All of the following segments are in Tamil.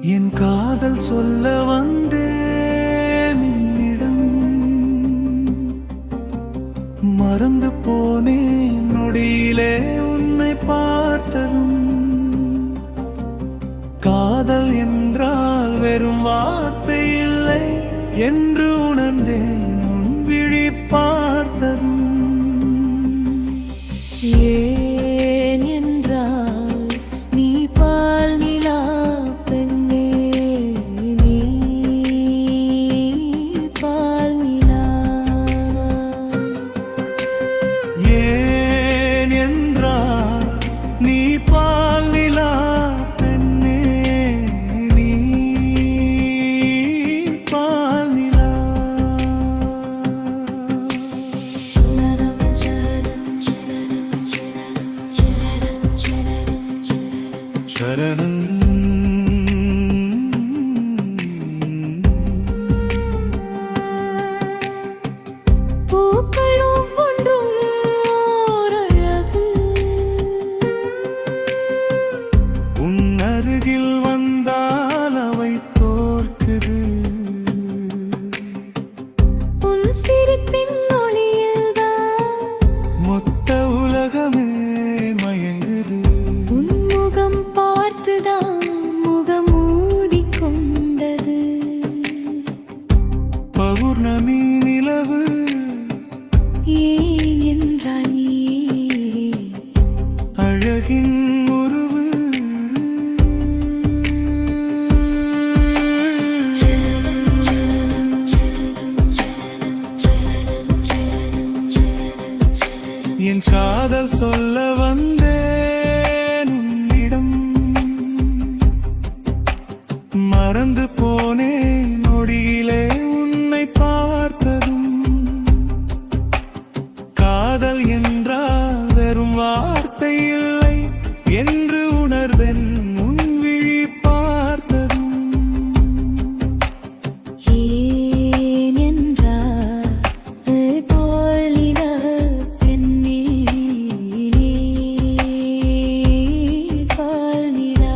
என் காதல் சொல்ல வந்தேன் உன்னிடம். மறந்து போனேன் நொடியிலே உன்னை பார்த்ததும். காதல் என்றால் வெறும் வார்த்தை இல்லை என்று உணர்ந்தேன் உன் விழி பார்த்ததும். ஏன் என்றால் நீ பால் நிலா பெண்ணே, நீ பால் நிலா. ஏன் என்றால் நீ பால் நிலா பெண்ணே, நீ பால் நிலா. சரணம் பூக்கள் ஒவ்வொன்றும் ஓர் அழகு. உன் அருகில் வந்தால் அவை தோற்குது. உன் சிரிப்பின் ஒளியில்தான் மொத்த உலகமே மயங்குது. உன் முகம் பார்த்துதான் முகம் மூடிக்கொண்டது. பௌர்ணமி நிலவு ஏன் என்றால் நீ அழகின் உருவு. என் காதல் சொல்ல வந்தேன் உன்னிடம். மறந்து போனேன் நொடியிலே உன்னை பார்த்ததும். காதல் என்றால் வெறும் வார்த்தை இல்லை என்று உணர்வேன் உன் விழி பார்த்ததும். ஏன் என்றால் போல் நிலா பெண்ணே, நீ பால் நிலா.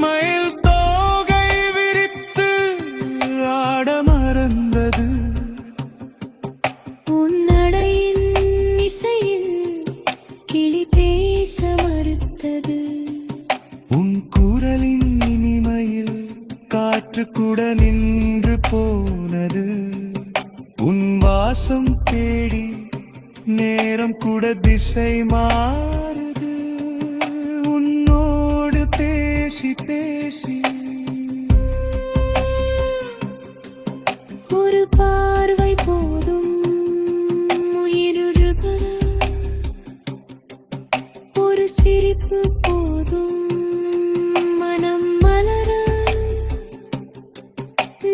மயில் தோகை விரித்து ஆட மறந்தது. உன் நடையின் இசையில் கிளி பேச மறுத்தது. உன் குரலின் இனிமையில் காற்று கூட நின்று போனது. உன் வாசம் தேடி நேரம் கூட திசை மாறுது. உன்னோடு பேசி பேசி ஒரு பார்வை போதும் உயிருருக, ஒரு சிரிப்பு போதும் மனம் மலர.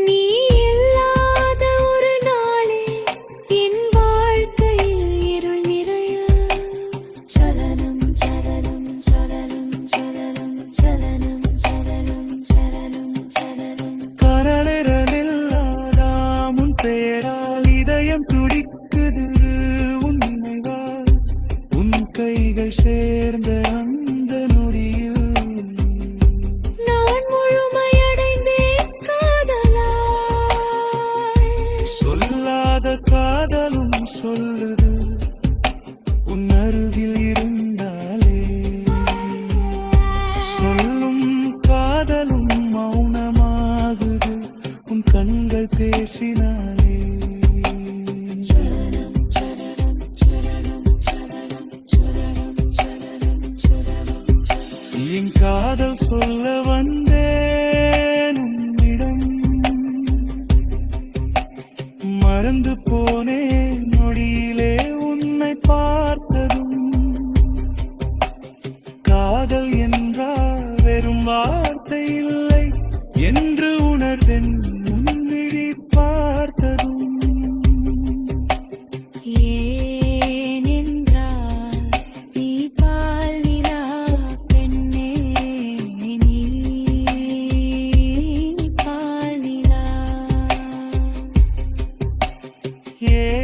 நீ இல்லாத ஒரு நாளே என் வாழ்க்கையில் இருள் நிறைய. சலனம் சலனம் சலனம் சலனம் சலனம் சலனம் சலனம் சலனம். கடலிரலில்லாதாம் உன் பெயரால் இதயம் துடிக்குது. உன் நினைவால் உன் கைகள் சேர்ந்த அந்த நொடியில் நான் முழுமையடைந்தேன் காதலாய். சொல்லாத காதலும் சொல்லுது உன் அருகில் இருந்தாலே. சொல்லும் காதலும் மௌனமாகுது உன் கண்கள் பேசினாலே. சலனம் சலனம் சலனம் சலனம் சலனம் சலனம் சலனம். என் காதல் சொல்ல வந்தேன் உன்னிடம். மறந்து போனேன் நொடியிலே உன்னை பார்த்ததும். ஏன்